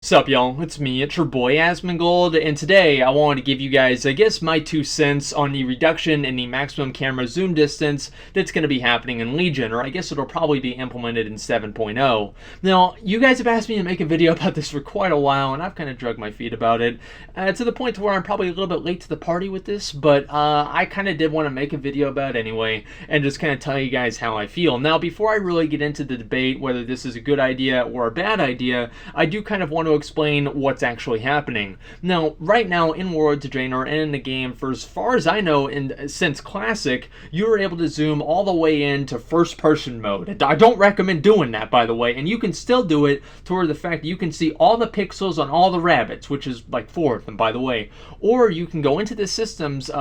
Sup y'all, it's me, it's your boy Asmongold, and today I wanted to give you guys, I guess, my 2 cents on the reduction in the maximum camera zoom distance that's going to be happening in Legion, or I guess it'll probably be implemented in 7.0. Now, you guys have asked me to make a video about this for quite a while, and I've kind of dragged my feet about it, to the point to where I'm probably a little bit late to the party with this, but I kind of did want to make a video about it anyway, and just kind of tell you guys how I feel. Now, before I really get into the debate whether this is a good idea or a bad idea, I do kind of want to explain what's actually happening. Now, right now in World of Draenor and in the game, for as far as I know, since Classic, you are able to zoom all the way into first-person mode. I don't recommend doing that, by the way, and you can still do it toward the fact that you can see all the pixels on all the rabbits, which is like 4 of them, by the way. Or you can go into the systems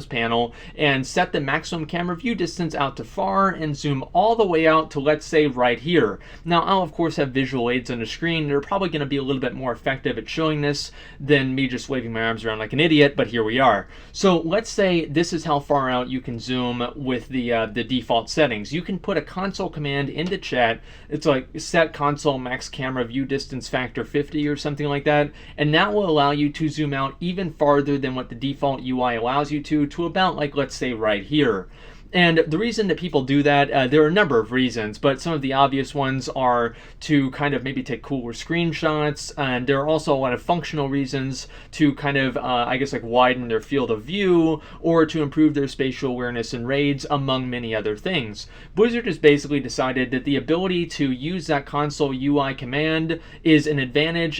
panel and set the maximum camera view distance out to far and zoom all the way out to, let's say, right here. Now, I'll of course have visual aids on the screen. They're probably going to be a little bit more effective at showing this than me just waving my arms around like an idiot, but here we are. So let's say this is how far out you can zoom with the default settings. You can put a console command into chat. It's like set console max camera view distance factor 50 or something like that, and that will allow you to zoom out even farther than what the default UI allows you to about, like, let's say right here. And the reason that people do that, there are a number of reasons, but some of the obvious ones are to kind of maybe take cooler screenshots, and there are also a lot of functional reasons to kind of, I guess, like widen their field of view, or to improve their spatial awareness in raids, among many other things. Blizzard has basically decided that the ability to use that console UI command is an advantage,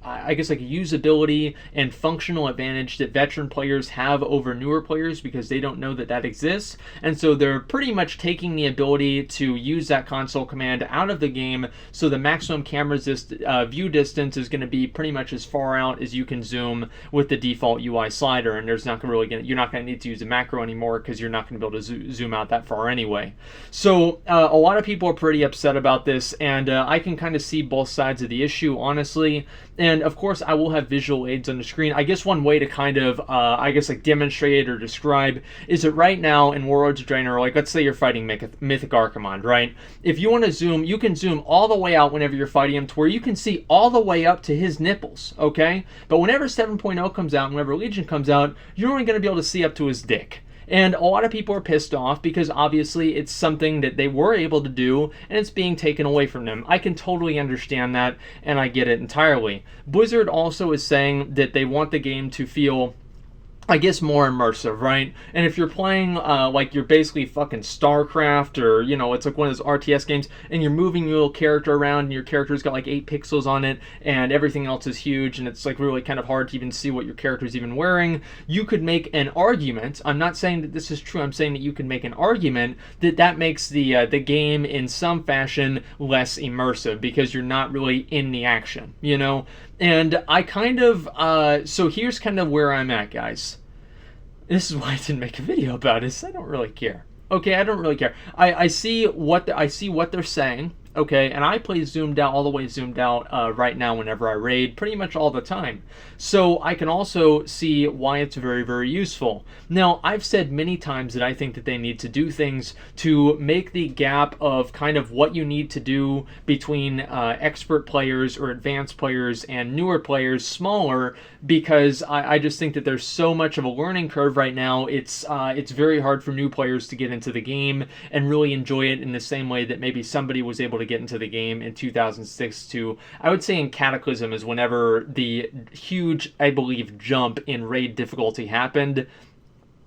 I guess, like a usability and functional advantage that veteran players have over newer players because they don't know that that exists. And so they're pretty much taking the ability to use that console command out of the game, so the maximum camera view distance is going to be pretty much as far out as you can zoom with the default UI slider, and you're not going to need to use a macro anymore because you're not going to be able to zoom out that far anyway. So a lot of people are pretty upset about this, and I can kind of see both sides of the issue, honestly. And of course, I will have visual aids on the screen. I guess one way to kind of, like demonstrate or describe is that right now in World of Draenor, like let's say you're fighting Mythic Archimond, right? If you want to zoom, you can zoom all the way out whenever you're fighting him to where you can see all the way up to his nipples, okay? But whenever 7.0 comes out, whenever Legion comes out, you're only going to be able to see up to his dick. And a lot of people are pissed off because obviously it's something that they were able to do and it's being taken away from them. I can totally understand that, and I get it entirely. Blizzard also is saying that they want the game to feel, I guess, more immersive, right? And if you're playing like you're basically fucking StarCraft, or it's like one of those RTS games, and you're moving your little character around and your character's got like 8 pixels on it and everything else is huge and it's like really kind of hard to even see what your character's even wearing, you could make an argument. I'm not saying that this is true, I'm saying that you can make an argument that makes the game in some fashion less immersive because you're not really in the action, And I kind of, so here's kind of where I'm at, guys. This is why I didn't make a video about it. I don't really care. Okay, I don't really care. I see what they're saying. Okay, and I play zoomed out, all the way zoomed out right now whenever I raid, pretty much all the time. So I can also see why it's very, very useful. Now, I've said many times that I think that they need to do things to make the gap of kind of what you need to do between expert players or advanced players and newer players smaller, because I just think that there's so much of a learning curve right now. It's very hard for new players to get into the game and really enjoy it in the same way that maybe somebody was able to get into the game in 2006 to, I would say in Cataclysm is whenever the huge, I believe, jump in raid difficulty happened.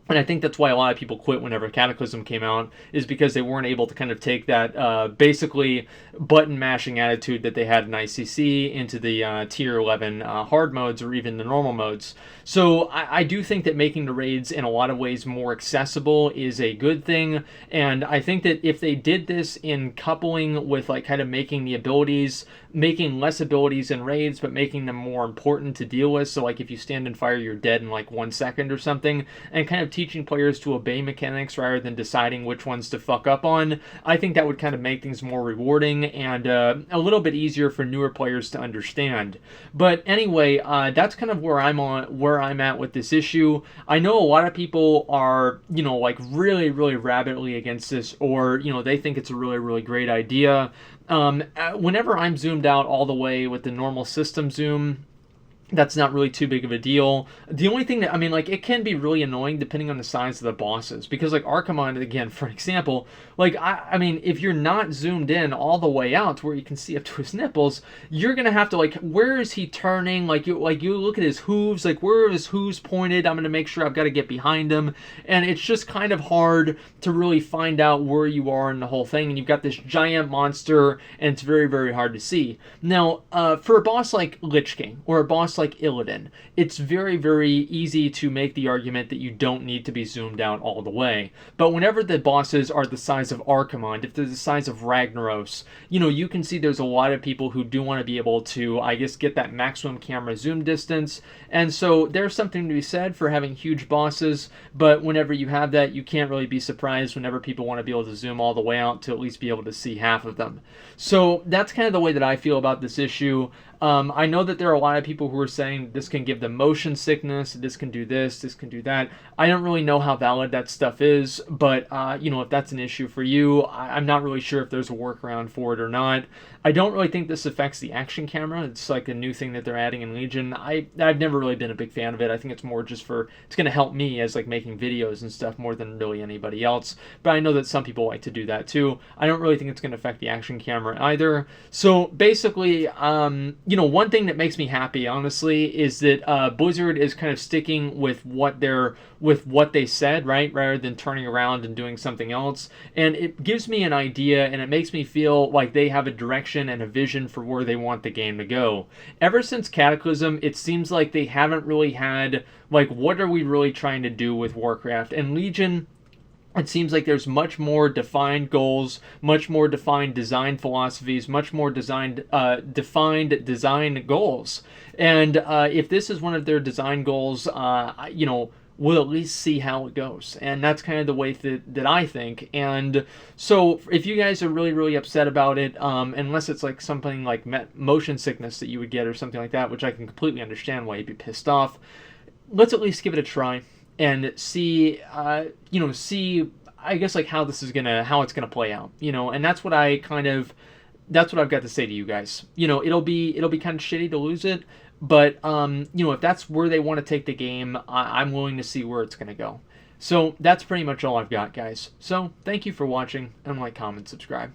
And I think that's why a lot of people quit whenever Cataclysm came out, is because they weren't able to kind of take that basically button mashing attitude that they had in ICC into the tier 11 hard modes or even the normal modes. So I do think that making the raids in a lot of ways more accessible is a good thing. And I think that if they did this in coupling with like kind of making the abilities, making less abilities in raids, but making them more important to deal with. So like if you stand and fire, you're dead in like 1 second or something, and kind of teaching players to obey mechanics rather than deciding which ones to fuck up on, I think that would kind of make things more rewarding and a little bit easier for newer players to understand. But anyway, that's kind of where I'm at with this issue. I know a lot of people are, like really, really rabidly against this, or, they think it's a really, really great idea. Whenever I'm zoomed out all the way with the normal system zoom, that's not really too big of a deal. The only thing that, I mean, like, it can be really annoying depending on the size of the bosses. Because, like, Archimonde, again, for example, like, I mean, if you're not zoomed in all the way out to where you can see up to his nipples, you're going to have to, like, where is he turning? You look at his hooves, like, where are his hooves pointed? I'm going to make sure I've got to get behind him. And it's just kind of hard to really find out where you are in the whole thing. And you've got this giant monster, and it's very, very hard to see. Now, for a boss like Lich King, or a boss like Illidan, it's very, very easy to make the argument that you don't need to be zoomed out all the way. But whenever the bosses are the size of Archimonde, if they're the size of Ragnaros, you know, you can see there's a lot of people who do want to be able to, I guess, get that maximum camera zoom distance. And so there's something to be said for having huge bosses, but whenever you have that, you can't really be surprised whenever people want to be able to zoom all the way out to at least be able to see half of them. So that's kind of the way that I feel about this issue. I know that there are a lot of people who are saying this can give them motion sickness, this can do this can do that. I don't really know how valid that stuff is, but you know, if that's an issue for you, I'm not really sure if there's a workaround for it or not. I don't really think this affects the action camera. It's like a new thing that they're adding in Legion. I've never really been a big fan of it. I think it's more just for, it's going to help me as like making videos and stuff more than really anybody else. But I know that some people like to do that too. I don't really think it's going to affect the action camera either. So basically, you know, one thing that makes me happy, honestly, is that Blizzard is kind of sticking with what they said, right, rather than turning around and doing something else. And it gives me an idea, and it makes me feel like they have a direction and a vision for where they want the game to go. Ever since Cataclysm, it seems like they haven't really had, like, what are we really trying to do with Warcraft? And Legion, it seems like there's much more defined goals, much more defined design philosophies, much more defined design goals. And if this is one of their design goals, you know, we'll at least see how it goes. And that's kind of the way that I think. And so if you guys are really, really upset about it, unless it's like something like motion sickness that you would get or something like that, which I can completely understand why you'd be pissed off, let's at least give it a try and see, you know, see, I guess, like how it's gonna play out, you know. And that's what I've got to say to you guys. You know, it'll be kind of shitty to lose it, but you know, if that's where they want to take the game, I'm willing to see where it's gonna go. So that's pretty much all I've got, guys. So thank you for watching, and like, comment, subscribe.